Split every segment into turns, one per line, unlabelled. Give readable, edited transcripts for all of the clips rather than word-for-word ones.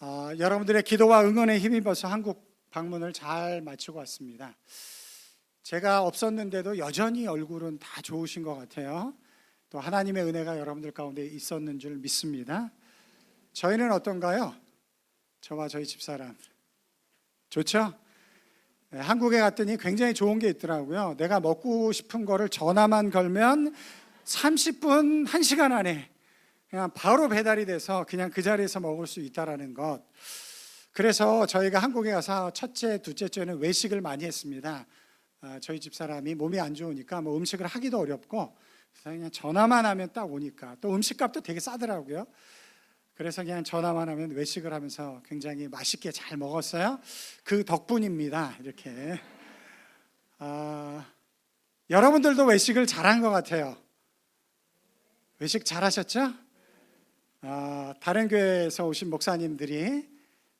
여러분들의 기도와 응원에 힘입어서 한국 방문을 잘 마치고 왔습니다. 제가 없었는데도 여전히 얼굴은 다 좋으신 것 같아요. 또 하나님의 은혜가 여러분들 가운데 있었는 줄 믿습니다. 저희는 어떤가요? 저와 저희 집사람 좋죠? 네, 한국에 갔더니 굉장히 좋은 게 있더라고요. 내가 먹고 싶은 거를 전화만 걸면 30분, 1시간 안에 그냥 바로 배달이 돼서 그냥 그 자리에서 먹을 수 있다는 것. 그래서 저희가 한국에 가서 첫째, 둘째 주에는 외식을 많이 했습니다. 저희 집사람이 몸이 안 좋으니까 뭐 음식을 하기도 어렵고 그냥 전화만 하면 딱 오니까 또 음식값도 되게 싸더라고요. 그래서 그냥 전화만 하면 외식을 하면서 굉장히 맛있게 잘 먹었어요. 그 덕분입니다. 이렇게 여러분들도 외식을 잘한 것 같아요. 외식 잘하셨죠? 다른 교회에서 오신 목사님들이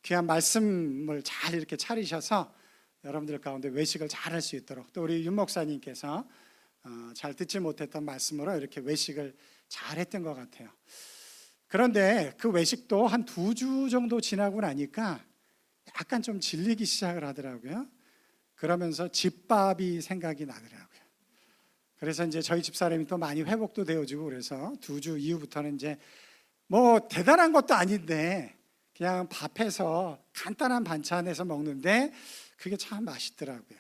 귀한 말씀을 잘 이렇게 차리셔서 여러분들 가운데 외식을 잘 할 수 있도록, 또 우리 윤 목사님께서 잘 듣지 못했던 말씀으로 이렇게 외식을 잘 했던 것 같아요. 그런데 그 외식도 한 2주 정도 지나고 나니까 약간 좀 질리기 시작을 하더라고요. 그러면서 집밥이 생각이 나더라고요. 그래서 이제 저희 집사람이 또 많이 회복도 되어지고, 그래서 2주 이후부터는 이제 뭐 대단한 것도 아닌데 그냥 밥해서 간단한 반찬해서 먹는데 그게 참 맛있더라고요.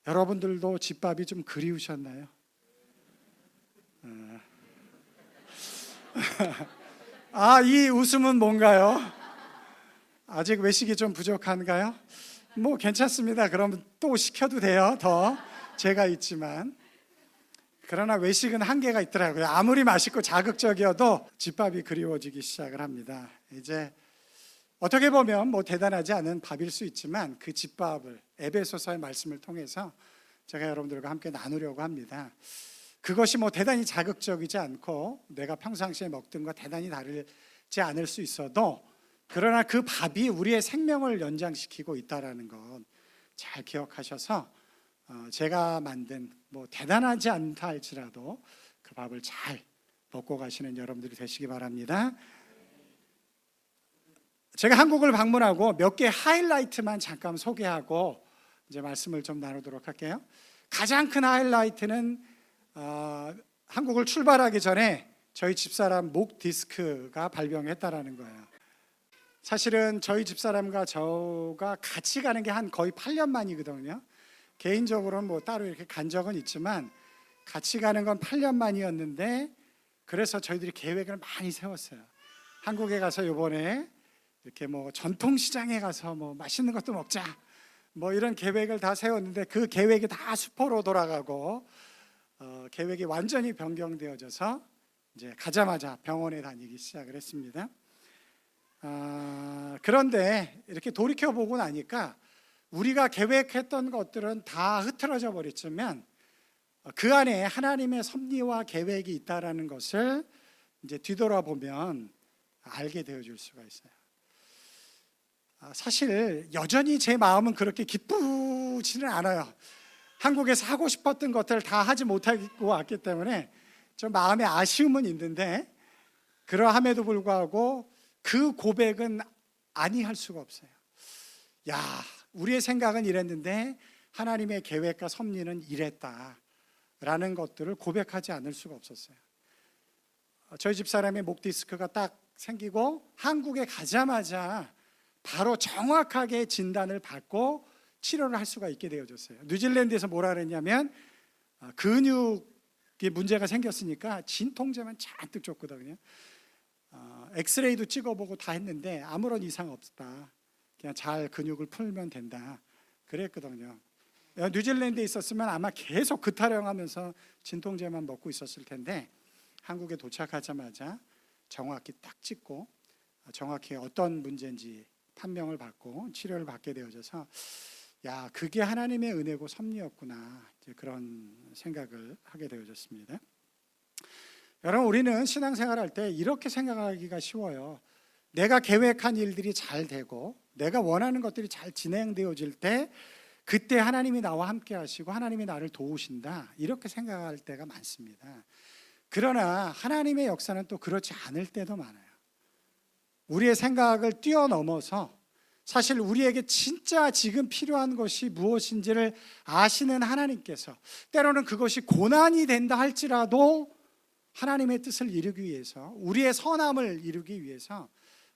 여러분들도 집밥이 좀 그리우셨나요? 이 웃음은 뭔가요? 아직 외식이 좀 부족한가요? 뭐 괜찮습니다. 그러면 또 시켜도 돼요. 더 제가 있지만. 그러나 외식은 한계가 있더라고요. 아무리 맛있고 자극적이어도 집밥이 그리워지기 시작을 합니다. 이제 어떻게 보면 뭐 대단하지 않은 밥일 수 있지만 그 집밥을 에베소서의 말씀을 통해서 제가 여러분들과 함께 나누려고 합니다. 그것이 뭐 대단히 자극적이지 않고 내가 평상시에 먹던 것 대단히 다르지 않을 수 있어도, 그러나 그 밥이 우리의 생명을 연장시키고 있다는 것 잘 기억하셔서 제가 만든 뭐 대단하지 않다 할지라도 그 밥을 잘 먹고 가시는 여러분들이 되시기 바랍니다. 제가 한국을 방문하고 몇 개 하이라이트만 잠깐 소개하고 이제 말씀을 좀 나누도록 할게요. 가장 큰 하이라이트는 한국을 출발하기 전에 저희 집사람 목 디스크가 발병했다라는 거예요. 사실은 저희 집사람과 저가 같이 가는 게 한 거의 8년 만이거든요. 개인적으로는 뭐 따로 이렇게 간 적은 있지만 같이 가는 건 8년 만이었는데, 그래서 저희들이 계획을 많이 세웠어요. 한국에 가서 이번에 이렇게 뭐 전통시장에 가서 뭐 맛있는 것도 먹자, 뭐 이런 계획을 다 세웠는데 그 계획이 다 수포로 돌아가고 계획이 완전히 변경되어져서 이제 가자마자 병원에 다니기 시작을 했습니다. 그런데 이렇게 돌이켜보고 나니까 우리가 계획했던 것들은 다 흐트러져 버렸지만 그 안에 하나님의 섭리와 계획이 있다라는 것을 이제 뒤돌아보면 알게 되어질 수가 있어요. 사실 여전히 제 마음은 그렇게 기쁘지는 않아요. 한국에서 하고 싶었던 것들을 다 하지 못하고 왔기 때문에 좀 마음에 아쉬움은 있는데, 그러함에도 불구하고 그 고백은 아니할 수가 없어요. 우리의 생각은 이랬는데 하나님의 계획과 섭리는 이랬다라는 것들을 고백하지 않을 수가 없었어요. 저희 집사람의 목 디스크가 딱 생기고 한국에 가자마자 바로 정확하게 진단을 받고 치료를 할 수가 있게 되어졌어요. 뉴질랜드에서 뭐라 그랬냐면 근육에 문제가 생겼으니까 진통제만 잔뜩 줬거든요. 엑스레이도 찍어보고 다 했는데 아무런 이상 없다, 그냥 잘 근육을 풀면 된다 그랬거든요. 뉴질랜드에 있었으면 아마 계속 그타령하면서 진통제만 먹고 있었을 텐데 한국에 도착하자마자 정확히 딱 찍고 정확히 어떤 문제인지 판명을 받고 치료를 받게 되어져서 그게 하나님의 은혜고 섭리였구나, 이제 그런 생각을 하게 되어졌습니다. 여러분, 우리는 신앙생활 할 때 이렇게 생각하기가 쉬워요. 내가 계획한 일들이 잘 되고 내가 원하는 것들이 잘 진행되어질 때 그때 하나님이 나와 함께 하시고 하나님이 나를 도우신다, 이렇게 생각할 때가 많습니다. 그러나 하나님의 역사는 또 그렇지 않을 때도 많아요. 우리의 생각을 뛰어넘어서 사실 우리에게 진짜 지금 필요한 것이 무엇인지를 아시는 하나님께서 때로는 그것이 고난이 된다 할지라도 하나님의 뜻을 이루기 위해서, 우리의 선함을 이루기 위해서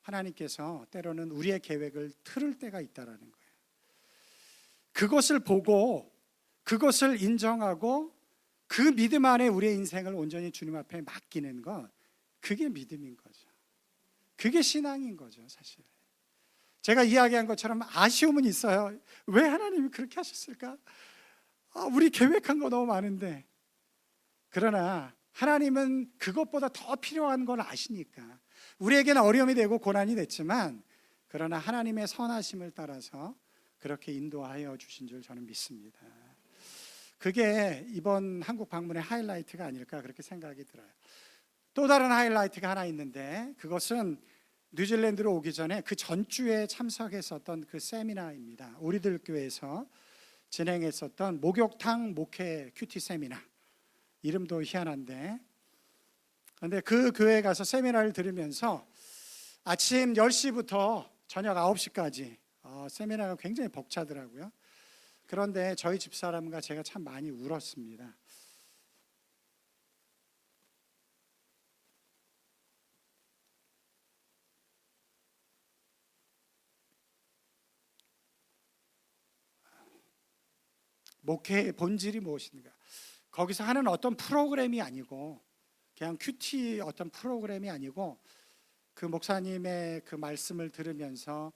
하나님께서 때로는 우리의 계획을 틀을 때가 있다라는 거예요. 그것을 보고 그것을 인정하고 그 믿음 안에 우리의 인생을 온전히 주님 앞에 맡기는 것, 그게 믿음인 거죠. 그게 신앙인 거죠, 사실. 제가 이야기한 것처럼 아쉬움은 있어요. 왜 하나님이 그렇게 하셨을까? 우리 계획한 거 너무 많은데. 그러나 하나님은 그것보다 더 필요한 걸 아시니까 우리에게는 어려움이 되고 고난이 됐지만, 그러나 하나님의 선하심을 따라서 그렇게 인도하여 주신 줄 저는 믿습니다. 그게 이번 한국 방문의 하이라이트가 아닐까 그렇게 생각이 들어요. 또 다른 하이라이트가 하나 있는데, 그것은 뉴질랜드로 오기 전에 그 전주에 참석했었던 그 세미나입니다. 우리들 교회에서 진행했었던 목욕탕 목회 큐티 세미나. 이름도 희한한데, 그런데 그 교회에 가서 세미나를 들으면서 아침 10시부터 저녁 9시까지 세미나가 굉장히 벅차더라고요. 그런데 저희 집사람과 제가 참 많이 울었습니다. 목회의 본질이 무엇인가? 거기서 하는 어떤 프로그램이 아니고, 그냥 큐티 어떤 프로그램이 아니고, 그 목사님의 그 말씀을 들으면서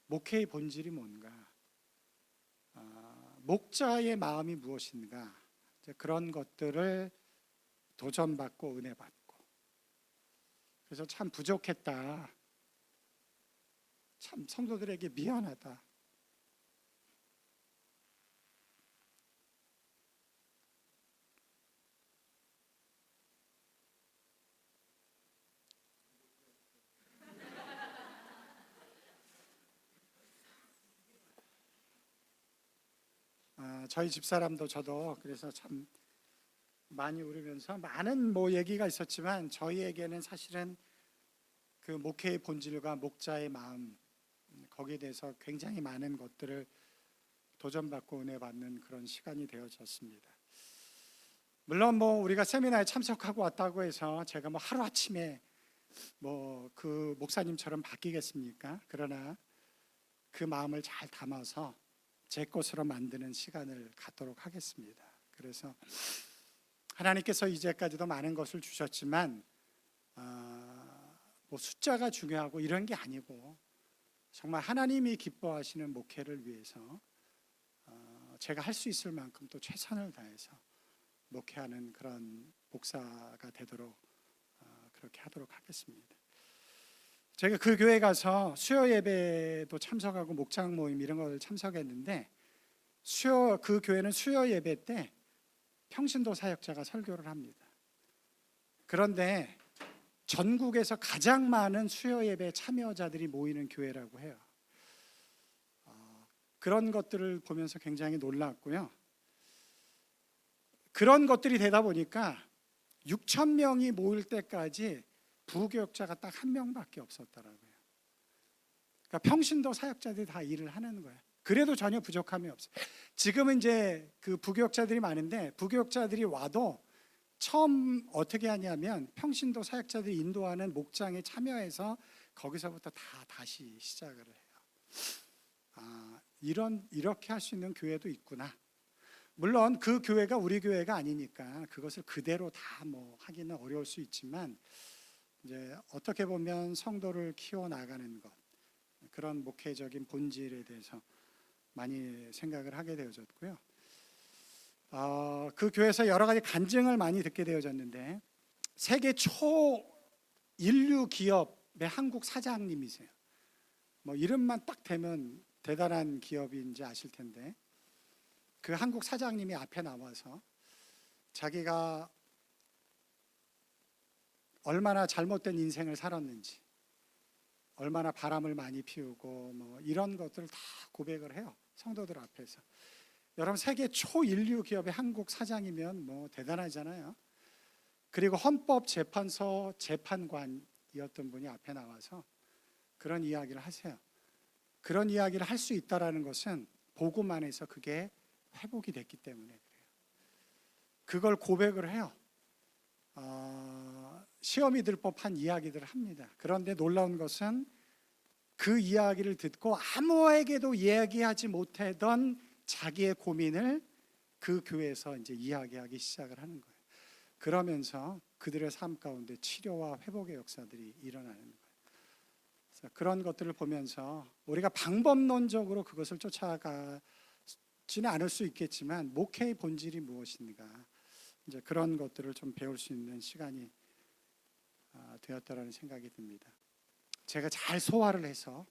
목회의 본질이 뭔가, 목자의 마음이 무엇인가, 그런 것들을 도전받고 은혜받고, 그래서 참 부족했다, 참 성도들에게 미안하다. 저희 집사람도 저도 그래서 참 많이 울으면서 많은 얘기가 있었지만, 저희에게는 사실은 그 목회의 본질과 목자의 마음, 거기에 대해서 굉장히 많은 것들을 도전받고 은혜받는 그런 시간이 되어졌습니다. 물론 우리가 세미나에 참석하고 왔다고 해서 제가 하루아침에 그 목사님처럼 바뀌겠습니까? 그러나 그 마음을 잘 담아서 제 것으로 만드는 시간을 갖도록 하겠습니다. 그래서 하나님께서 이제까지도 많은 것을 주셨지만 숫자가 중요하고 이런 게 아니고, 정말 하나님이 기뻐하시는 목회를 위해서 제가 할 수 있을 만큼 또 최선을 다해서 목회하는 그런 목사가 되도록 그렇게 하도록 하겠습니다. 제가 그 교회 가서 수요 예배도 참석하고 목장 모임 이런 걸 참석했는데, 그 교회는 수요 예배 때 평신도 사역자가 설교를 합니다. 그런데 전국에서 가장 많은 수요 예배 참여자들이 모이는 교회라고 해요. 그런 것들을 보면서 굉장히 놀랐고요. 그런 것들이 되다 보니까 6천 명이 모일 때까지 부교역자가 딱 한 명밖에 없었더라고요. 그러니까 평신도 사역자들이 다 일을 하는 거예요. 그래도 전혀 부족함이 없어요. 지금은 이제 그 부교역자들이 많은데, 부교역자들이 와도 처음 어떻게 하냐면 평신도 사역자들이 인도하는 목장에 참여해서 거기서부터 다시 시작을 해요. 이렇게 할 수 있는 교회도 있구나. 물론 그 교회가 우리 교회가 아니니까 그것을 그대로 다 하기는 어려울 수 있지만, 이제 어떻게 보면 성도를 키워 나가는 것, 그런 목회적인 본질에 대해서 많이 생각을 하게 되어졌고요. 그 교회에서 여러 가지 간증을 많이 듣게 되어졌는데, 세계 초인류 기업의 한국 사장님이세요. 이름만 딱 대면 대단한 기업인지 아실 텐데, 그 한국 사장님이 앞에 나와서 자기가 얼마나 잘못된 인생을 살았는지, 얼마나 바람을 많이 피우고 이런 것들을 다 고백을 해요, 성도들 앞에서. 여러분, 세계 초인류 기업의 한국 사장이면 대단하잖아요. 그리고 헌법재판소 재판관이었던 분이 앞에 나와서 그런 이야기를 하세요. 그런 이야기를 할 수 있다라는 것은 복음 안에서 그게 회복이 됐기 때문에 그래요. 그걸 고백을 해요. 시험이 들 법한 이야기들을 합니다. 그런데 놀라운 것은 그 이야기를 듣고 아무에게도 이야기하지 못하던 자기의 고민을 그 교회에서 이제 이야기하기 시작을 하는 거예요. 그러면서 그들의 삶 가운데 치료와 회복의 역사들이 일어나는 거예요. 그래서 그런 것들을 보면서 우리가 방법론적으로 그것을 쫓아가지는 않을 수 있겠지만 목회의 본질이 무엇인가, 이제 그런 것들을 좀 배울 수 있는 시간이 되었다라는 생각이 듭니다. 제가 잘 소화를 해서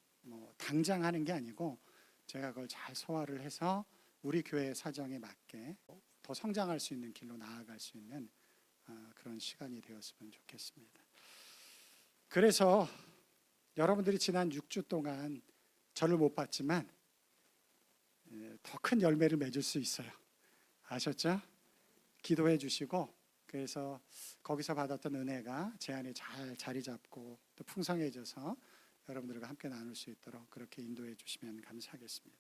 당장 하는 게 아니고 제가 그걸 잘 소화를 해서 우리 교회의 사정에 맞게 더 성장할 수 있는 길로 나아갈 수 있는 그런 시간이 되었으면 좋겠습니다. 그래서 여러분들이 지난 6주 동안 저를 못 봤지만 더 큰 열매를 맺을 수 있어요. 아셨죠? 기도해 주시고, 그래서 거기서 받았던 은혜가 제 안에 잘 자리 잡고 또 풍성해져서 여러분들과 함께 나눌 수 있도록 그렇게 인도해 주시면 감사하겠습니다.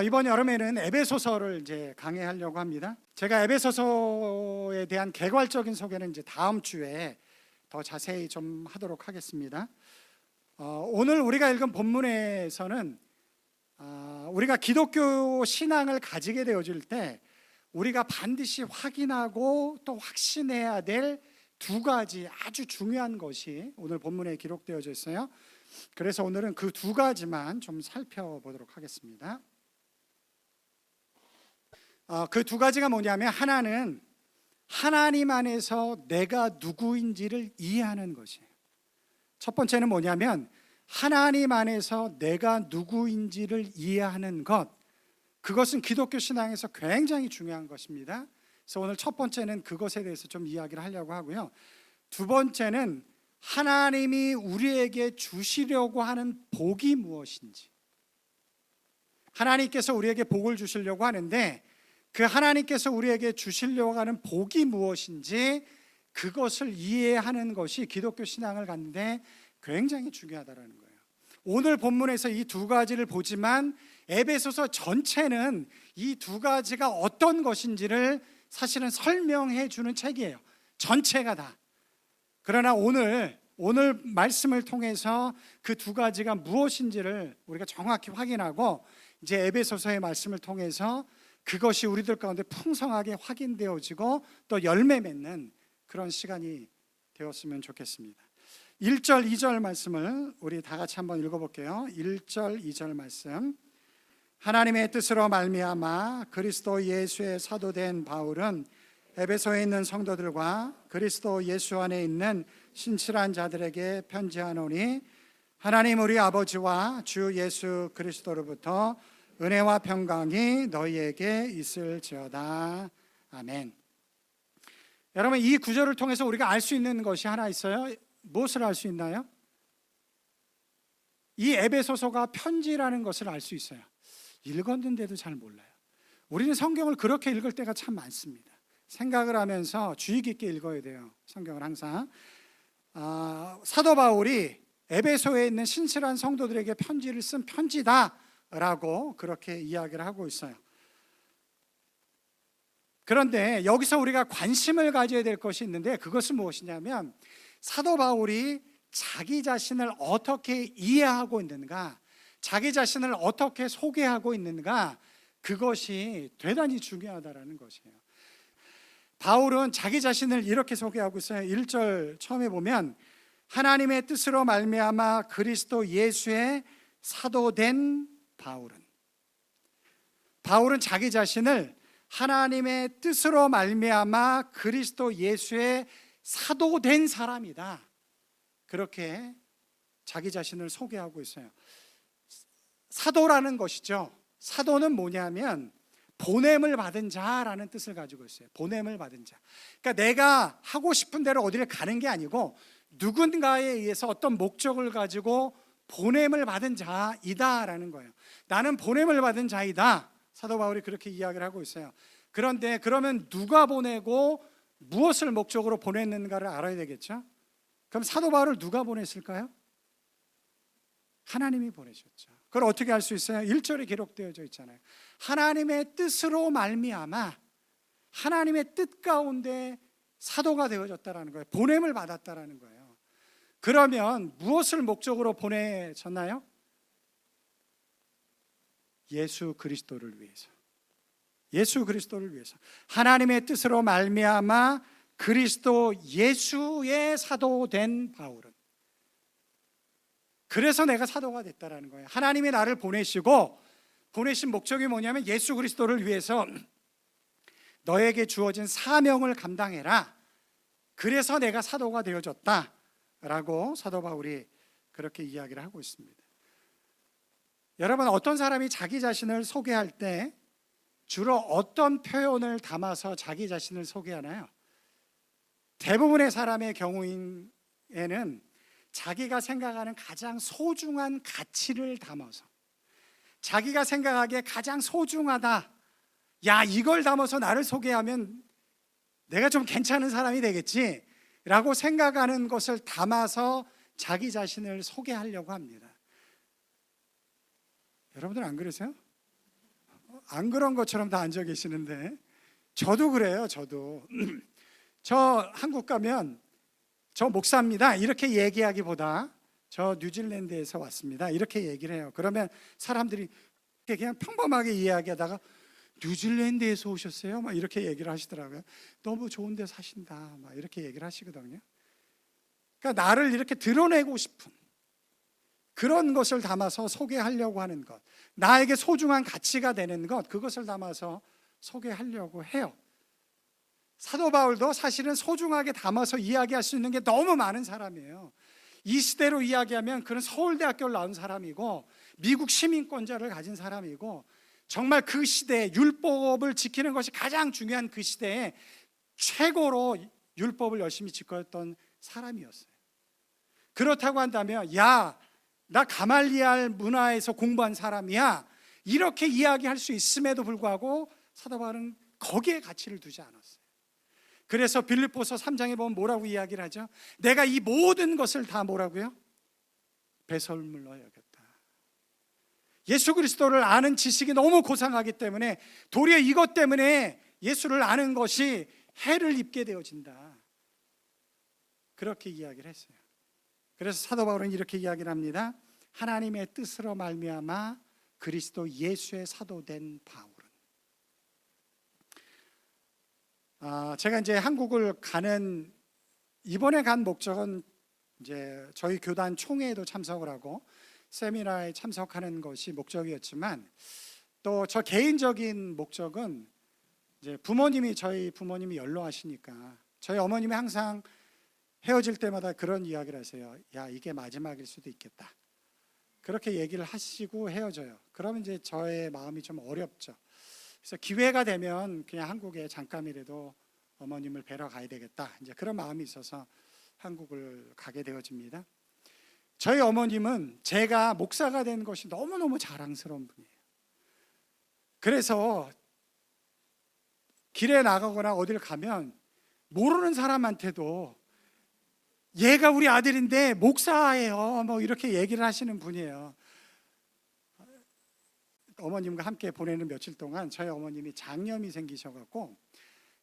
이번 여름에는 에베소서를 이제 강의하려고 합니다. 제가 에베소서에 대한 개괄적인 소개는 이제 다음 주에 더 자세히 좀 하도록 하겠습니다. 오늘 우리가 읽은 본문에서는 우리가 기독교 신앙을 가지게 되어질 때 우리가 반드시 확인하고 또 확신해야 될 두 가지 아주 중요한 것이 오늘 본문에 기록되어져 있어요. 그래서 오늘은 그 두 가지만 좀 살펴보도록 하겠습니다. 그 두 가지가 뭐냐면, 하나는 하나님 안에서 내가 누구인지를 이해하는 것이에요. 첫 번째는 뭐냐면 하나님 안에서 내가 누구인지를 이해하는 것, 그것은 기독교 신앙에서 굉장히 중요한 것입니다. 그래서 오늘 첫 번째는 그것에 대해서 좀 이야기를 하려고 하고요. 두 번째는 하나님이 우리에게 주시려고 하는 복이 무엇인지, 하나님께서 우리에게 복을 주시려고 하는데 그 하나님께서 우리에게 주시려고 하는 복이 무엇인지 그것을 이해하는 것이 기독교 신앙을 갖는데 굉장히 중요하다는 거예요. 오늘 본문에서 이 두 가지를 보지만 에베소서 전체는 이 두 가지가 어떤 것인지를 사실은 설명해 주는 책이에요. 전체가 다. 그러나 오늘 말씀을 통해서 그 두 가지가 무엇인지를 우리가 정확히 확인하고 이제 에베소서의 말씀을 통해서 그것이 우리들 가운데 풍성하게 확인되어지고 또 열매 맺는 그런 시간이 되었으면 좋겠습니다. 1절, 2절 말씀을 우리 다 같이 한번 읽어볼게요. 1절, 2절 말씀. 하나님의 뜻으로 말미암아 그리스도 예수의 사도된 바울은 에베소에 있는 성도들과 그리스도 예수 안에 있는 신실한 자들에게 편지하노니, 하나님 우리 아버지와 주 예수 그리스도로부터 은혜와 평강이 너희에게 있을지어다. 아멘. 여러분, 이 구절을 통해서 우리가 알 수 있는 것이 하나 있어요. 무엇을 알 수 있나요? 이 에베소서가 편지라는 것을 알 수 있어요. 읽었는데도 잘 몰라요. 우리는 성경을 그렇게 읽을 때가 참 많습니다. 생각을 하면서 주의 깊게 읽어야 돼요. 성경을 항상. 사도 바울이 에베소에 있는 신실한 성도들에게 편지를 쓴 편지다라고 그렇게 이야기를 하고 있어요. 그런데 여기서 우리가 관심을 가져야 될 것이 있는데 그것은 무엇이냐면 사도 바울이 자기 자신을 어떻게 이해하고 있는가, 자기 자신을 어떻게 소개하고 있는가, 그것이 대단히 중요하다는 것이에요. 바울은 자기 자신을 이렇게 소개하고 있어요. 1절 처음에 보면 하나님의 뜻으로 말미암아 그리스도 예수의 사도된 바울은 자기 자신을 하나님의 뜻으로 말미암아 그리스도 예수의 사도된 사람이다, 그렇게 자기 자신을 소개하고 있어요. 사도라는 것이죠. 사도는 뭐냐면 보냄을 받은 자라는 뜻을 가지고 있어요. 보냄을 받은 자. 그러니까 내가 하고 싶은 대로 어디를 가는 게 아니고 누군가에 의해서 어떤 목적을 가지고 보냄을 받은 자이다라는 거예요. 나는 보냄을 받은 자이다. 사도 바울이 그렇게 이야기를 하고 있어요. 그런데 그러면 누가 보내고 무엇을 목적으로 보냈는가를 알아야 되겠죠. 그럼 사도 바울을 누가 보냈을까요? 하나님이 보내셨죠. 그걸 어떻게 할 수 있어요? 1절에 기록되어져 있잖아요. 하나님의 뜻으로 말미암아 하나님의 뜻 가운데 사도가 되어졌다라는 거예요. 보냄을 받았다라는 거예요. 그러면 무엇을 목적으로 보내셨나요? 예수 그리스도를 위해서. 예수 그리스도를 위해서. 하나님의 뜻으로 말미암아 그리스도 예수의 사도된 바울은, 그래서 내가 사도가 됐다라는 거예요. 하나님이 나를 보내시고, 보내신 목적이 뭐냐면 예수 그리스도를 위해서 너에게 주어진 사명을 감당해라. 그래서 내가 사도가 되어졌다라고 사도 바울이 그렇게 이야기를 하고 있습니다. 여러분, 어떤 사람이 자기 자신을 소개할 때 주로 어떤 표현을 담아서 자기 자신을 소개하나요? 대부분의 사람의 경우에는 자기가 생각하는 가장 소중한 가치를 담아서, 자기가 생각하기에 가장 소중하다, 야, 이걸 담아서 나를 소개하면 내가 좀 괜찮은 사람이 되겠지 라고 생각하는 것을 담아서 자기 자신을 소개하려고 합니다. 여러분들 안 그러세요? 안 그런 것처럼 다 앉아 계시는데 저도 그래요. 저도 저 한국 가면 저 목사입니다 이렇게 얘기하기보다 저 뉴질랜드에서 왔습니다 이렇게 얘기를 해요. 그러면 사람들이 그냥 평범하게 이야기하다가 뉴질랜드에서 오셨어요? 막 이렇게 얘기를 하시더라고요. 너무 좋은 데 사신다 막 이렇게 얘기를 하시거든요. 그러니까 나를 이렇게 드러내고 싶은 그런 것을 담아서 소개하려고 하는 것, 나에게 소중한 가치가 되는 것, 그것을 담아서 소개하려고 해요. 사도 바울도 사실은 소중하게 담아서 이야기할 수 있는 게 너무 많은 사람이에요. 이 시대로 이야기하면 그는 서울대학교를 나온 사람이고 미국 시민권자를 가진 사람이고 정말 그 시대에 율법을 지키는 것이 가장 중요한 그 시대에 최고로 율법을 열심히 지켰던 사람이었어요. 그렇다고 한다면 야, 나 가말리알 문화에서 공부한 사람이야 이렇게 이야기할 수 있음에도 불구하고 사도 바울은 거기에 가치를 두지 않았어요. 그래서 빌립보서 3장에 보면 뭐라고 이야기를 하죠? 내가 이 모든 것을 다 뭐라고요? 배설물로 여겼다. 예수 그리스도를 아는 지식이 너무 고상하기 때문에 도리어 이것 때문에 예수를 아는 것이 해를 입게 되어진다. 그렇게 이야기를 했어요. 그래서 사도 바울은 이렇게 이야기를 합니다. 하나님의 뜻으로 말미암아 그리스도 예수의 사도된 바울은. 제가 이제 한국을 가는 이번에 간 목적은 이제 저희 교단 총회에도 참석을 하고 세미나에 참석하는 것이 목적이었지만 또 저 개인적인 목적은 이제 저희 부모님이 연로하시니까 저희 어머님이 항상 헤어질 때마다 그런 이야기를 하세요. 야, 이게 마지막일 수도 있겠다. 그렇게 얘기를 하시고 헤어져요. 그러면 이제 저의 마음이 좀 어렵죠. 그래서 기회가 되면 그냥 한국에 잠깐이라도 어머님을 뵈러 가야 되겠다. 이제 그런 마음이 있어서 한국을 가게 되어집니다. 저희 어머님은 제가 목사가 된 것이 너무너무 자랑스러운 분이에요. 그래서 길에 나가거나 어딜 가면 모르는 사람한테도 얘가 우리 아들인데 목사예요 뭐 이렇게 얘기를 하시는 분이에요. 어머님과 함께 보내는 며칠 동안 저희 어머님이 장염이 생기셔갖고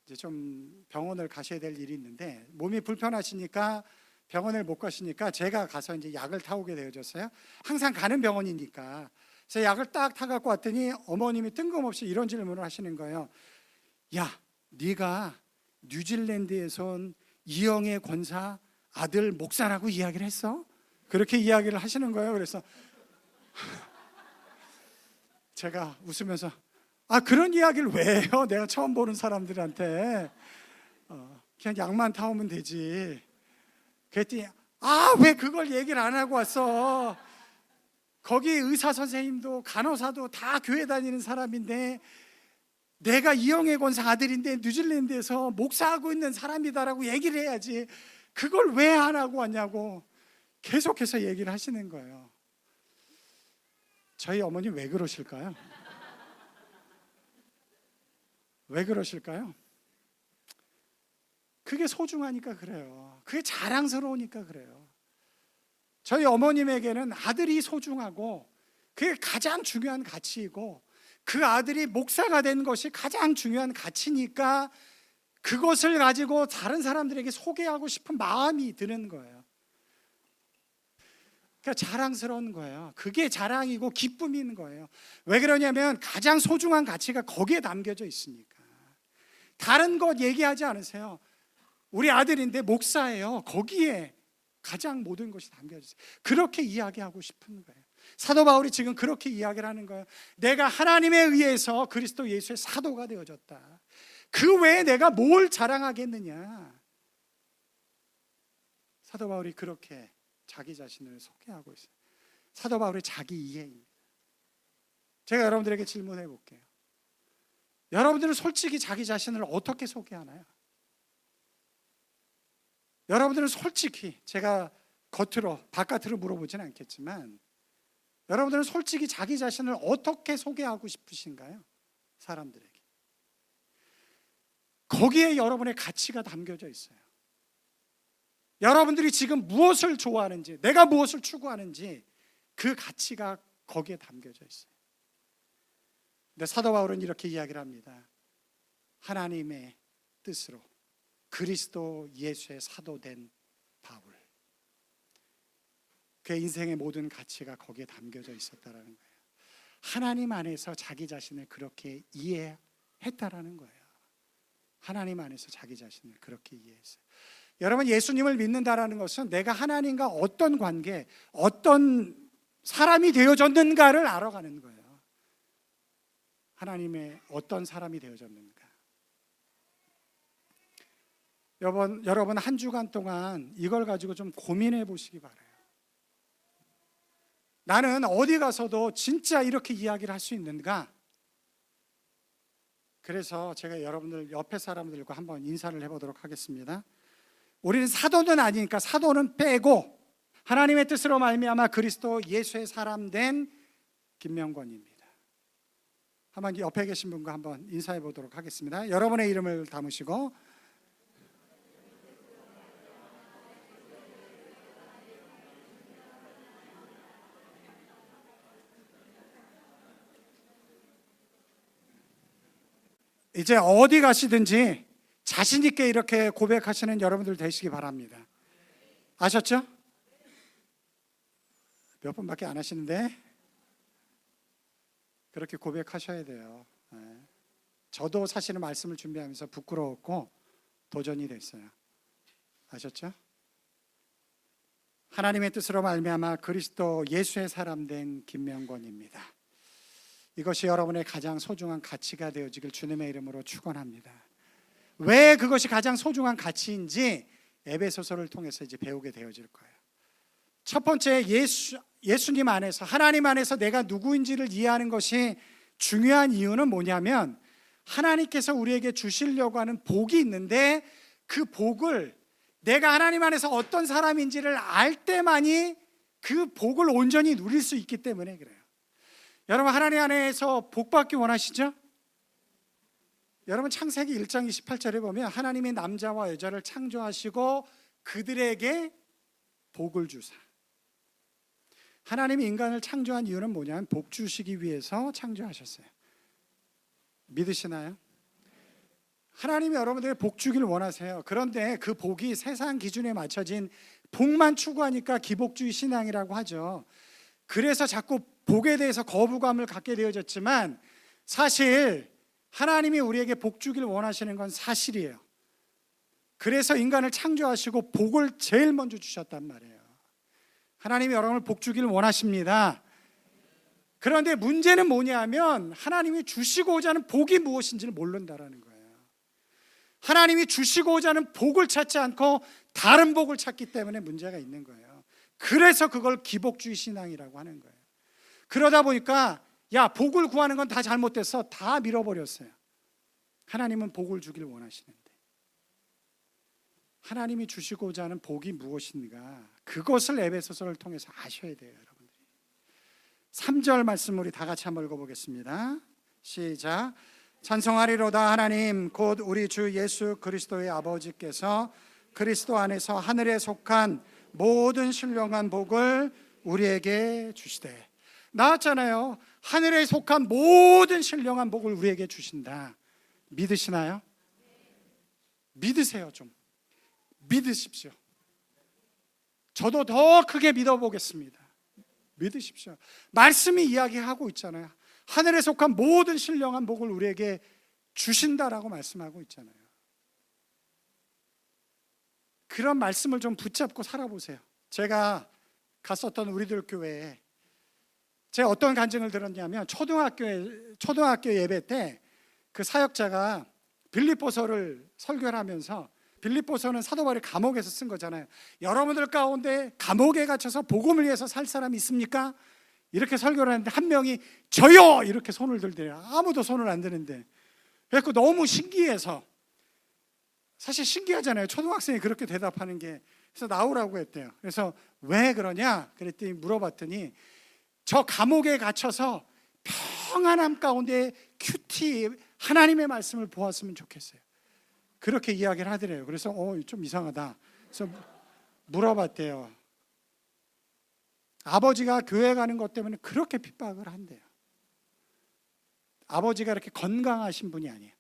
이제 좀 병원을 가셔야 될 일이 있는데 몸이 불편하시니까 병원을 못 가시니까 제가 가서 이제 약을 타오게 되어졌어요. 항상 가는 병원이니까. 그래서 약을 딱 타갖고 왔더니 어머님이 뜬금없이 이런 질문을 하시는 거예요. 야, 네가 뉴질랜드에서 온 이영애 권사 아들 목사라고 이야기를 했어? 그렇게 이야기를 하시는 거예요. 그래서 제가 웃으면서 그런 이야기를 왜 해요? 내가 처음 보는 사람들한테 그냥 약만 타오면 되지. 그랬더니 왜 그걸 얘기를 안 하고 왔어? 거기 의사 선생님도 간호사도 다 교회 다니는 사람인데 내가 이영애 권사 아들인데 뉴질랜드에서 목사하고 있는 사람이다라고 얘기를 해야지 그걸 왜 안 하고 왔냐고 계속해서 얘기를 하시는 거예요. 저희 어머니 왜 그러실까요? 왜 그러실까요? 그게 소중하니까 그래요. 그게 자랑스러우니까 그래요. 저희 어머님에게는 아들이 소중하고 그게 가장 중요한 가치이고, 그 아들이 목사가 된 것이 가장 중요한 가치니까 그것을 가지고 다른 사람들에게 소개하고 싶은 마음이 드는 거예요. 그러니까 자랑스러운 거예요. 그게 자랑이고 기쁨인 거예요. 왜 그러냐면 가장 소중한 가치가 거기에 담겨져 있으니까. 다른 것 얘기하지 않으세요. 우리 아들인데 목사예요. 거기에 가장 모든 것이 담겨져 있어요. 그렇게 이야기하고 싶은 거예요. 사도 바울이 지금 그렇게 이야기를 하는 거예요. 내가 하나님에 의해서 그리스도 예수의 사도가 되어졌다. 그 외에 내가 뭘 자랑하겠느냐. 사도 바울이 그렇게 자기 자신을 소개하고 있어요. 사도 바울의 자기 이해입니다. 제가 여러분들에게 질문해 볼게요. 여러분들은 솔직히 자기 자신을 어떻게 소개하나요? 여러분들은 솔직히, 제가 겉으로 바깥으로 물어보지는 않겠지만, 여러분들은 솔직히 자기 자신을 어떻게 소개하고 싶으신가요? 사람들에게. 거기에 여러분의 가치가 담겨져 있어요. 여러분들이 지금 무엇을 좋아하는지, 내가 무엇을 추구하는지 그 가치가 거기에 담겨져 있어요. 근데 사도 바울은 이렇게 이야기를 합니다. 하나님의 뜻으로 그리스도 예수의 사도된 바울. 그의 인생의 모든 가치가 거기에 담겨져 있었다라는 거예요. 하나님 안에서 자기 자신을 그렇게 이해했다라는 거예요. 하나님 안에서 자기 자신을 그렇게 이해했어요. 여러분, 예수님을 믿는다라는 것은 내가 하나님과 어떤 관계, 어떤 사람이 되어졌는가를 알아가는 거예요. 하나님의 어떤 사람이 되어졌는가. 여러분 한 주간 동안 이걸 가지고 좀 고민해 보시기 바라요. 나는 어디 가서도 진짜 이렇게 이야기를 할 수 있는가? 그래서 제가 여러분들 옆에 사람들과 한번 인사를 해보도록 하겠습니다. 우리는 사도는 아니니까 사도는 빼고 하나님의 뜻으로 말미암아 그리스도 예수의 사람 된 김명권입니다. 한번 옆에 계신 분과 한번 인사해 보도록 하겠습니다. 여러분의 이름을 담으시고, 이제 어디 가시든지 자신 있게 이렇게 고백하시는 여러분들 되시기 바랍니다. 아셨죠? 몇 분밖에 안 하시는데 그렇게 고백하셔야 돼요. 저도 사실은 말씀을 준비하면서 부끄러웠고 도전이 됐어요. 아셨죠? 하나님의 뜻으로 말미암아 그리스도 예수의 사람 된 김명권입니다. 이것이 여러분의 가장 소중한 가치가 되어지길 주님의 이름으로 축원합니다. 왜 그것이 가장 소중한 가치인지 에베소서를 통해서 이제 배우게 되어질 거예요. 첫 번째, 예수님 안에서, 하나님 안에서 내가 누구인지를 이해하는 것이 중요한 이유는 뭐냐면, 하나님께서 우리에게 주시려고 하는 복이 있는데 그 복을 내가 하나님 안에서 어떤 사람인지를 알 때만이 그 복을 온전히 누릴 수 있기 때문에 그래요. 여러분, 하나님 안에서 복 받기 원하시죠? 여러분, 창세기 1장 28절에 보면 하나님이 남자와 여자를 창조하시고 그들에게 복을 주사. 하나님이 인간을 창조한 이유는 뭐냐면 복 주시기 위해서 창조하셨어요. 믿으시나요? 하나님이 여러분들에게 복 주기를 원하세요. 그런데 그 복이 세상 기준에 맞춰진 복만 추구하니까 기복주의 신앙이라고 하죠. 그래서 자꾸 복에 대해서 거부감을 갖게 되어졌지만, 사실 하나님이 우리에게 복 주기를 원하시는 건 사실이에요. 그래서 인간을 창조하시고 복을 제일 먼저 주셨단 말이에요. 하나님이 여러분을 복 주기를 원하십니다. 그런데 문제는 뭐냐면 하나님이 주시고자 하는 복이 무엇인지를 모른다라는 거예요. 하나님이 주시고자 하는 복을 찾지 않고 다른 복을 찾기 때문에 문제가 있는 거예요. 그래서 그걸 기복주의 신앙이라고 하는 거예요. 그러다 보니까 복을 구하는 건 다 잘못돼서 다 밀어버렸어요. 하나님은 복을 주길 원하시는데, 하나님이 주시고자 하는 복이 무엇인가, 그것을 에베소서를 통해서 아셔야 돼요. 여러분들이 3절 말씀 우리 다 같이 한번 읽어보겠습니다. 시작. 찬송하리로다 하나님 곧 우리 주 예수 그리스도의 아버지께서 그리스도 안에서 하늘에 속한 모든 신령한 복을 우리에게 주시되. 나왔잖아요. 하늘에 속한 모든 신령한 복을 우리에게 주신다. 믿으시나요? 믿으세요. 좀 믿으십시오. 저도 더 크게 믿어보겠습니다. 믿으십시오. 말씀이 이야기하고 있잖아요. 하늘에 속한 모든 신령한 복을 우리에게 주신다라고 말씀하고 있잖아요. 그런 말씀을 좀 붙잡고 살아보세요. 제가 갔었던 우리들 교회에 제가 어떤 간증을 들었냐면 초등학교 예배 때 그 사역자가 빌립보서를 설교를 하면서, 빌립보서는 사도 바울이 감옥에서 쓴 거잖아요. 여러분들 가운데 감옥에 갇혀서 복음을 위해서 살 사람이 있습니까? 이렇게 설교를 하는데 한 명이 저요! 이렇게 손을 들더래요. 아무도 손을 안 드는데. 그래서 너무 신기해서, 사실 신기하잖아요. 초등학생이 그렇게 대답하는 게. 그래서 나오라고 했대요. 그래서 왜 그러냐? 그랬더니 물어봤더니 저 감옥에 갇혀서 평안함 가운데 큐티 하나님의 말씀을 보았으면 좋겠어요. 그렇게 이야기를 하더래요. 그래서 좀 이상하다. 그래서 물어봤대요. 아버지가 교회 가는 것 때문에 그렇게 핍박을 한대요. 아버지가 이렇게 건강하신 분이 아니에요.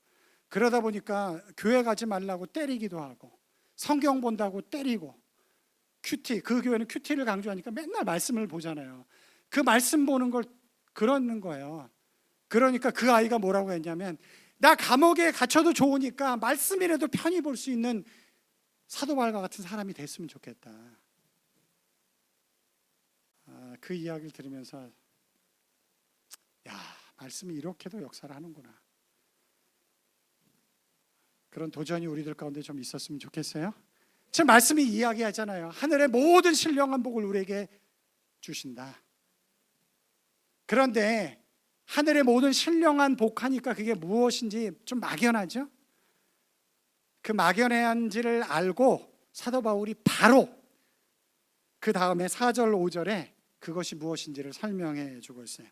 그러다 보니까 교회 가지 말라고 때리기도 하고, 성경 본다고 때리고, 큐티, 그 교회는 큐티를 강조하니까 맨날 말씀을 보잖아요. 그 말씀 보는 걸 그러는 거예요. 그러니까 그 아이가 뭐라고 했냐면, 나 감옥에 갇혀도 좋으니까 말씀이라도 편히 볼 수 있는 사도 바울과 같은 사람이 됐으면 좋겠다. 그 이야기를 들으면서 말씀이 이렇게도 역사를 하는구나. 그런 도전이 우리들 가운데 좀 있었으면 좋겠어요. 지금 말씀이 이야기하잖아요. 하늘의 모든 신령한 복을 우리에게 주신다. 그런데 하늘의 모든 신령한 복하니까 그게 무엇인지 좀 막연하죠? 그 막연한지를 알고 사도 바울이 바로 그 다음에 4절 5절에 그것이 무엇인지를 설명해 주고 있어요.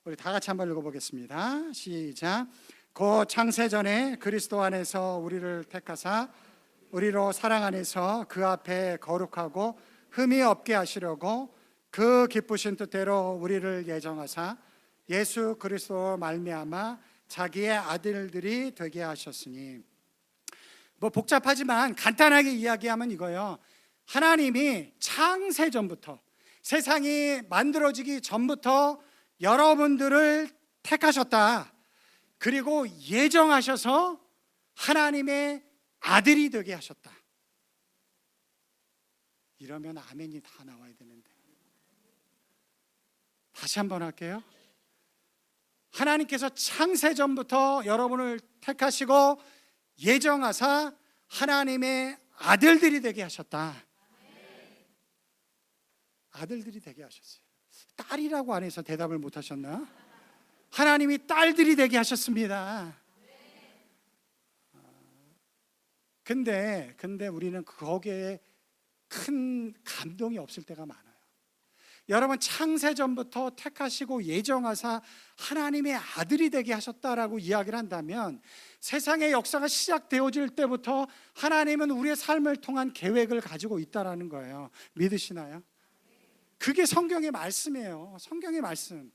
우리 다 같이 한번 읽어보겠습니다. 시작. 곧 창세전에 그리스도 안에서 우리를 택하사 우리로 사랑 안에서 그 앞에 거룩하고 흠이 없게 하시려고 그 기쁘신 뜻대로 우리를 예정하사 예수 그리스도 말미암아 자기의 아들들이 되게 하셨으니. 뭐 복잡하지만 간단하게 이야기하면 이거예요. 하나님이 창세 전부터, 세상이 만들어지기 전부터 여러분들을 택하셨다. 그리고 예정하셔서 하나님의 아들이 되게 하셨다. 이러면 아멘이 다 나와야 되는데. 다시 한번 할게요. 하나님께서 창세 전부터 여러분을 택하시고 예정하사 하나님의 아들들이 되게 하셨다. 아들들이 되게 하셨어요. 딸이라고 안 해서 대답을 못 하셨나? 하나님이 딸들이 되게 하셨습니다. 근데 우리는 거기에 큰 감동이 없을 때가 많아요. 여러분, 창세전부터 택하시고 예정하사 하나님의 아들이 되게 하셨다라고 이야기를 한다면 세상의 역사가 시작되어질 때부터 하나님은 우리의 삶을 통한 계획을 가지고 있다라는 거예요. 믿으시나요? 그게 성경의 말씀이에요. 성경의 말씀.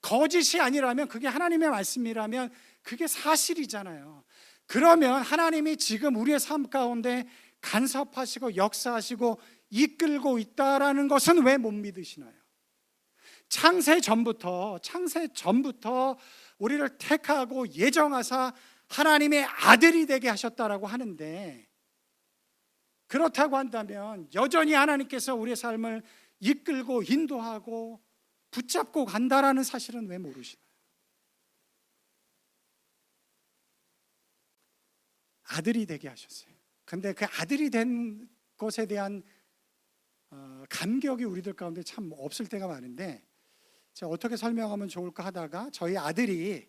거짓이 아니라면, 그게 하나님의 말씀이라면 그게 사실이잖아요. 그러면 하나님이 지금 우리의 삶 가운데 간섭하시고 역사하시고 이끌고 있다라는 것은 왜 못 믿으시나요? 창세 전부터 우리를 택하고 예정하사 하나님의 아들이 되게 하셨다라고 하는데, 그렇다고 한다면 여전히 하나님께서 우리의 삶을 이끌고 인도하고 붙잡고 간다라는 사실은 왜 모르시나요? 아들이 되게 하셨어요. 근데 그 아들이 된 것에 대한 감격이 우리들 가운데 참 없을 때가 많은데, 제가 어떻게 설명하면 좋을까 하다가 저희 아들이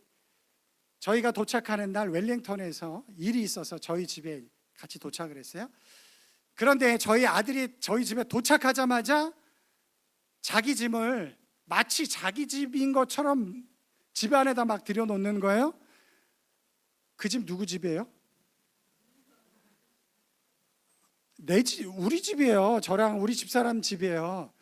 저희가 도착하는 날 웰링턴에서 일이 있어서 저희 집에 같이 도착을 했어요. 그런데 저희 아들이 저희 집에 도착하자마자 자기 짐을 마치 자기 집인 것처럼 집 안에다 막 들여놓는 거예요. 그 집 누구 집이에요? 내 집, 우리 집이에요. 저랑 우리 집사람 집이에요.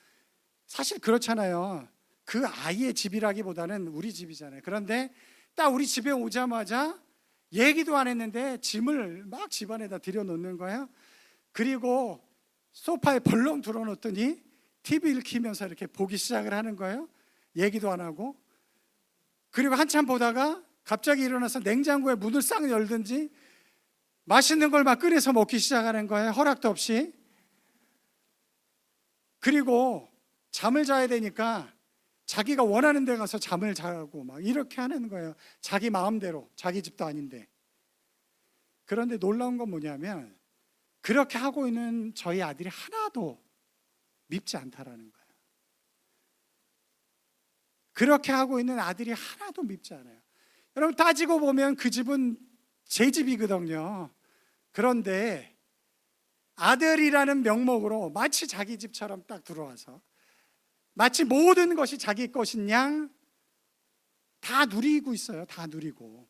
사실 그렇잖아요. 그 아이의 집이라기보다는 우리 집이잖아요. 그런데 딱 우리 집에 오자마자 얘기도 안 했는데 짐을 막 집안에다 들여놓는 거예요. 그리고 소파에 벌렁 들어놓더니 TV를 켜면서 이렇게 보기 시작을 하는 거예요. 얘기도 안 하고. 그리고 한참 보다가 갑자기 일어나서 냉장고에 문을 싹 열든지 맛있는 걸 막 끓여서 먹기 시작하는 거예요. 허락도 없이. 그리고 잠을 자야 되니까 자기가 원하는 데 가서 잠을 자고 막 이렇게 하는 거예요. 자기 마음대로. 자기 집도 아닌데. 그런데 놀라운 건 뭐냐면 그렇게 하고 있는 저희 아들이 하나도 밉지 않다라는 거예요. 그렇게 하고 있는 아들이 하나도 밉지 않아요. 여러분, 따지고 보면 그 집은 제 집이거든요. 그런데 아들이라는 명목으로 마치 자기 집처럼 딱 들어와서 마치 모든 것이 자기 것인 양 다 누리고 있어요. 다 누리고.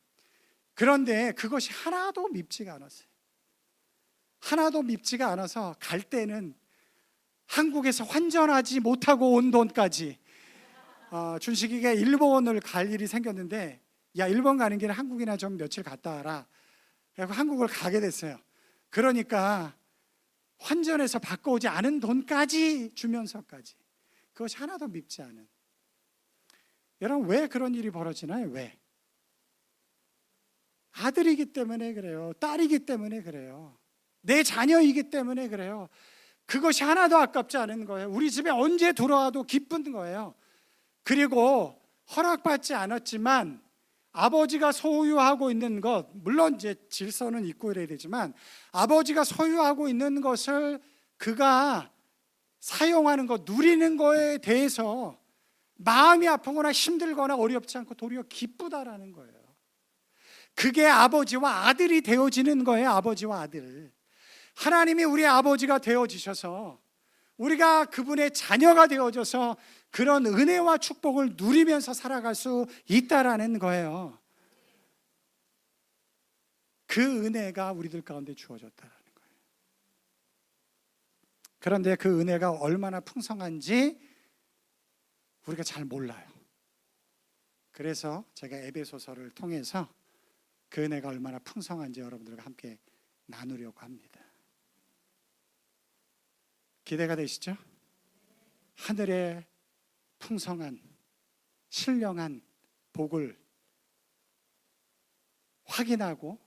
그런데 그것이 하나도 밉지가 않았어요. 하나도 밉지가 않아서 갈 때는 한국에서 환전하지 못하고 온 돈까지 준식이가 일본을 갈 일이 생겼는데, 야, 일본 가는 길에 한국이나 좀 며칠 갔다 와라. 그래서 한국을 가게 됐어요. 그러니까 환전해서 바꿔오지 않은 돈까지 주면서까지, 그것이 하나도 밉지 않은. 여러분, 왜 그런 일이 벌어지나요? 왜? 아들이기 때문에 그래요. 딸이기 때문에 그래요. 내 자녀이기 때문에 그래요. 그것이 하나도 아깝지 않은 거예요. 우리 집에 언제 들어와도 기쁜 거예요. 그리고 허락받지 않았지만 아버지가 소유하고 있는 것, 물론 이제 질서는 있고 이래야 되지만 아버지가 소유하고 있는 것을 그가 사용하는 것, 누리는 거에 대해서 마음이 아프거나 힘들거나 어렵지 않고 도리어 기쁘다라는 거예요. 그게 아버지와 아들이 되어지는 거예요. 아버지와 아들. 하나님이 우리 아버지가 되어지셔서 우리가 그분의 자녀가 되어져서 그런 은혜와 축복을 누리면서 살아갈 수 있다라는 거예요. 그 은혜가 우리들 가운데 주어졌다라는 거예요. 그런데 그 은혜가 얼마나 풍성한지 우리가 잘 몰라요. 그래서 제가 에베소서를 통해서 그 은혜가 얼마나 풍성한지 여러분들과 함께 나누려고 합니다. 기대가 되시죠? 하늘의 풍성한 신령한 복을 확인하고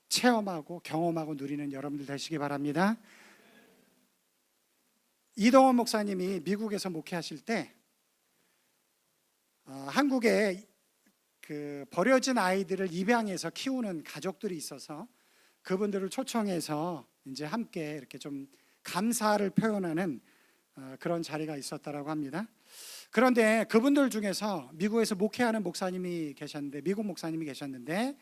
체험하고 경험하고 누리는 여러분들 되시기 바랍니다. 이동원 목사님이 미국에서 목회하실 때 한국에 그 버려진 아이들을 입양해서 키우는 가족들이 있어서 그분들을 초청해서 이제 함께 이렇게 좀 감사를 표현하는 그런 자리가 있었다라고 합니다. 그런데 그분들 중에서 미국에서 목회하는 목사님이 계셨는데, 미국 목사님이 계셨는데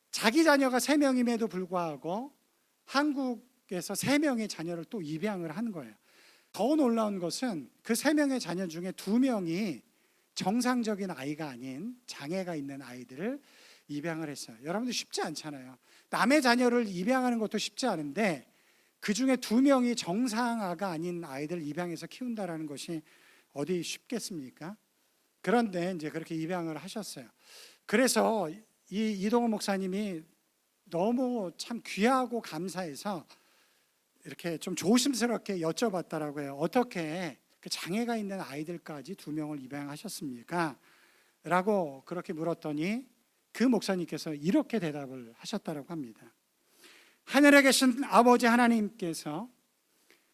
자기 자녀가 3명임에도 불구하고 한국에서 3명의 자녀를 또 입양을 한 거예요. 더 놀라운 것은 그 3명의 자녀 중에 2명이 정상적인 아이가 아닌 장애가 있는 아이들을 입양을 했어요. 여러분들 쉽지 않잖아요. 남의 자녀를 입양하는 것도 쉽지 않은데 그 중에 2명이 정상아가 아닌 아이들 입양해서 키운다라는 것이 어디 쉽겠습니까? 그런데 이제 그렇게 입양을 하셨어요. 그래서 이 이동호 목사님이 너무 참 귀하고 감사해서 이렇게 좀 조심스럽게 여쭤봤다라고 해요. 어떻게 그 장애가 있는 아이들까지 2명을 입양하셨습니까? 라고 그렇게 물었더니 그 목사님께서 이렇게 대답을 하셨다고 합니다. 하늘에 계신 아버지 하나님께서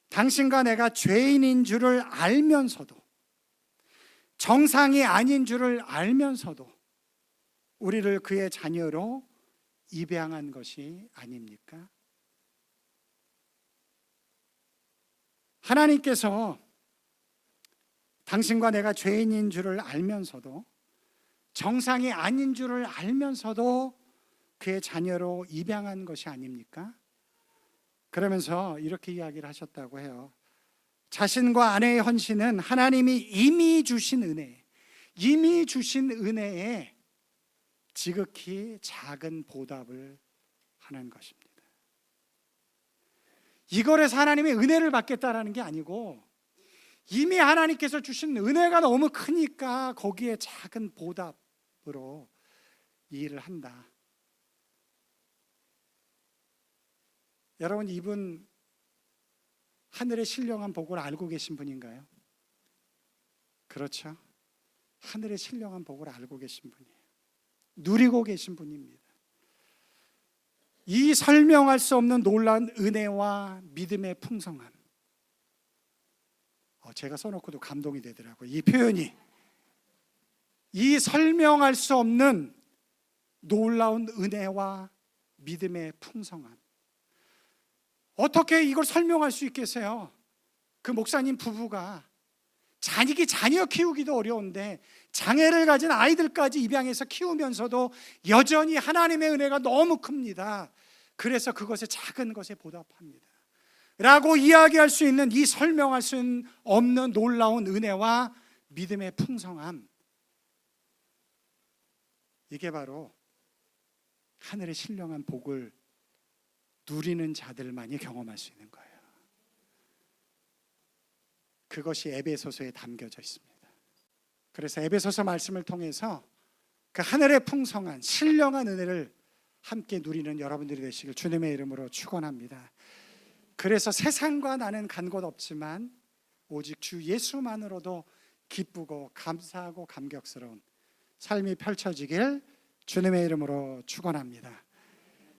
당신과 내가 죄인인 줄을 알면서도, 정상이 아닌 줄을 알면서도 우리를 그의 자녀로 입양한 것이 아닙니까? 하나님께서 당신과 내가 죄인인 줄을 알면서도, 정상이 아닌 줄을 알면서도 그의 자녀로 입양한 것이 아닙니까? 그러면서 이렇게 이야기를 하셨다고 해요. 자신과 아내의 헌신은 하나님이 이미 주신 은혜, 이미 주신 은혜에 지극히 작은 보답을 하는 것입니다. 이걸 해서 하나님의 은혜를 받겠다라는 게 아니고 이미 하나님께서 주신 은혜가 너무 크니까 거기에 작은 보답으로 이 일을 한다. 여러분, 이분 하늘의 신령한 복을 알고 계신 분인가요? 그렇죠. 하늘의 신령한 복을 알고 계신 분이에요. 누리고 계신 분입니다. 이 설명할 수 없는 놀라운 은혜와 믿음의 풍성함. 제가 써놓고도 감동이 되더라고요. 이 표현이. 이 설명할 수 없는 놀라운 은혜와 믿음의 풍성함. 어떻게 이걸 설명할 수 있겠어요? 그 목사님 부부가 자녀 키우기도 어려운데 장애를 가진 아이들까지 입양해서 키우면서도 여전히 하나님의 은혜가 너무 큽니다. 그래서 그것에 작은 것에 보답합니다 라고 이야기할 수 있는 이 설명할 수 없는 놀라운 은혜와 믿음의 풍성함, 이게 바로 하늘의 신령한 복을 누리는 자들만이 경험할 수 있는 거예요. 그것이 에베소서에 담겨져 있습니다. 그래서 에베소서 말씀을 통해서 그 하늘의 풍성한 신령한 은혜를 함께 누리는 여러분들이 되시길 주님의 이름으로 축원합니다. 그래서 세상과 나는 간 곳 없지만 오직 주 예수만으로도 기쁘고 감사하고 감격스러운 삶이 펼쳐지길 주님의 이름으로 축원합니다.